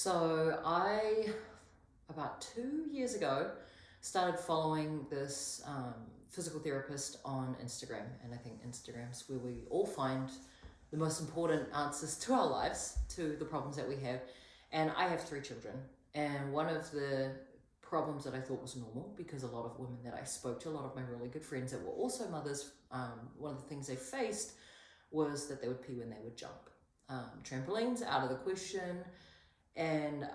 So I, about 2 years ago, started following this physical therapist on Instagram. And I think Instagram's where we all find the most important answers to our lives, to the problems that we have. And I have 3 children. And one of the problems that I thought was normal, because a lot of women that I spoke to, a lot of my really good friends that were also mothers, one of the things they faced was that they would pee when they would jump. Trampolines, out of the question. And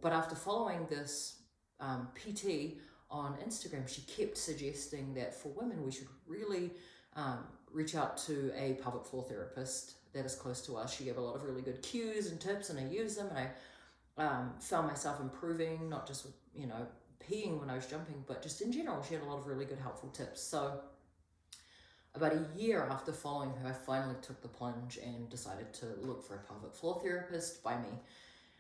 but after following this PT on Instagram, she kept suggesting that for women we should really reach out to a pelvic floor therapist that is close to us. She gave a lot of really good cues and tips, and I used them, and I found myself improving, not just with peeing when I was jumping, but just in general. She had a lot of really good helpful tips. So about a year after following her, I finally took the plunge and decided to look for a pelvic floor therapist by me.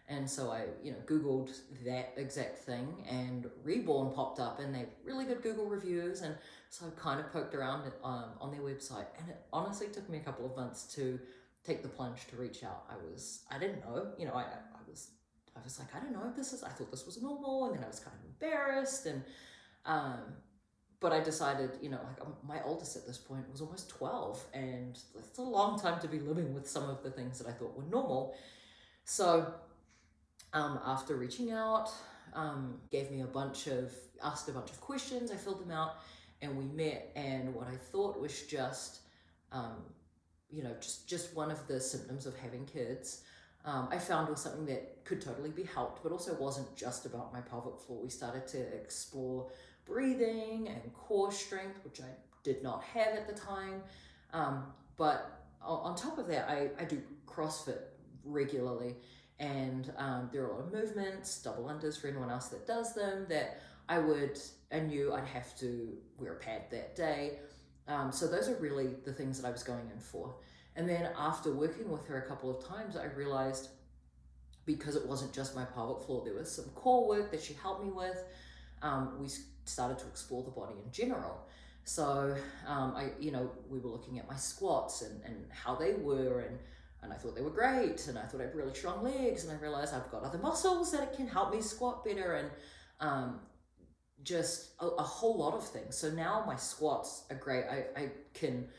And so I, Googled that exact thing, and Reborn popped up, and they have really good Google reviews. And so I kind of poked around on their website, and it honestly took me a couple of months to take the plunge to reach out. I didn't know, I was like, I don't know if I thought this was normal, and then I was kind of embarrassed, and but I decided, my oldest at this point was almost 12, and it's a long time to be living with some of the things that I thought were normal. So after reaching out, asked a bunch of questions, I filled them out, and we met. And what I thought was just one of the symptoms of having kids, I found was something that could totally be helped, but also wasn't just about my pelvic floor. We started to explore breathing and core strength, which I did not have at the time. But on top of that, I do CrossFit regularly. And there are a lot of movements, double unders for anyone else that does them, that I knew I'd have to wear a pad that day. So those are really the things that I was going in for. And then after working with her a couple of times, I realized, because it wasn't just my pelvic floor, there was some core work that she helped me with. We started to explore the body in general. So we were looking at my squats and how they were, and I thought they were great, and I thought I had really strong legs, and I realized I've got other muscles that can help me squat better, and just a whole lot of things. So now my squats are great. I can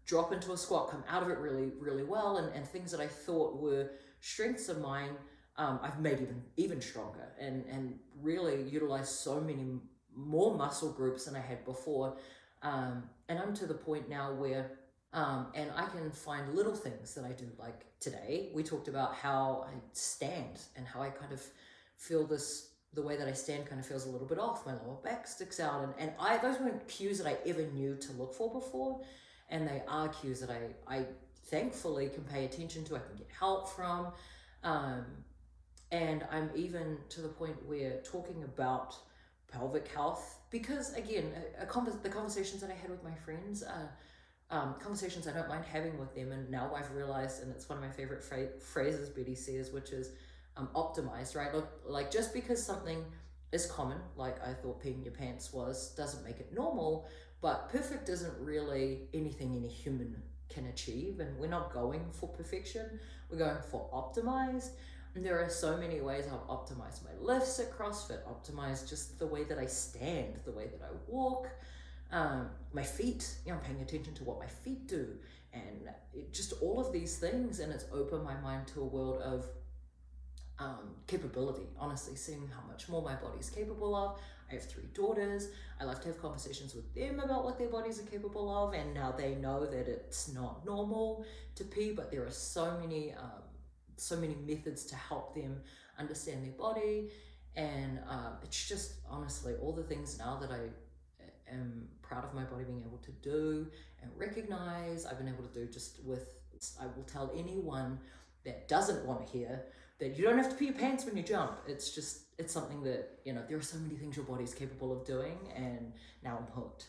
drop into a squat, come out of it really, really well, and things that I thought were strengths of mine, I've made even stronger, and really utilized so many more muscle groups than I had before. And I'm to the point now where and I can find little things that I do. Like today, we talked about how I stand and how I kind of feel the way that I stand kind of feels a little bit off. My lower back sticks out. And those weren't cues that I ever knew to look for before. And they are cues that I thankfully can pay attention to, I can get help from. And I'm even to the point where talking about pelvic health, because again, the conversations that I had with my friends, conversations I don't mind having with them, and now I've realized, and it's one of my favorite phrases Betty says, which is optimized, right? Look, like just because something is common, like I thought peeing your pants was, doesn't make it normal, but perfect isn't really anything any human can achieve, and we're not going for perfection, we're going for optimized. And there are so many ways I've optimized my lifts at CrossFit, optimized just the way that I stand, the way that I walk, my feet, I'm paying attention to what my feet do, and just all of these things. And it's opened my mind to a world of capability, honestly, seeing how much more my body's capable of. I have 3 daughters. I love to have conversations with them about what their bodies are capable of, and now they know that it's not normal to pee, but there are so many methods to help them understand their body. And it's just honestly all the things now that I am proud of my body being able to do and recognize, I've been able to do just with, I will tell anyone that doesn't want to hear that you don't have to pee your pants when you jump. It's something that, there are so many things your body's capable of doing, and now I'm hooked.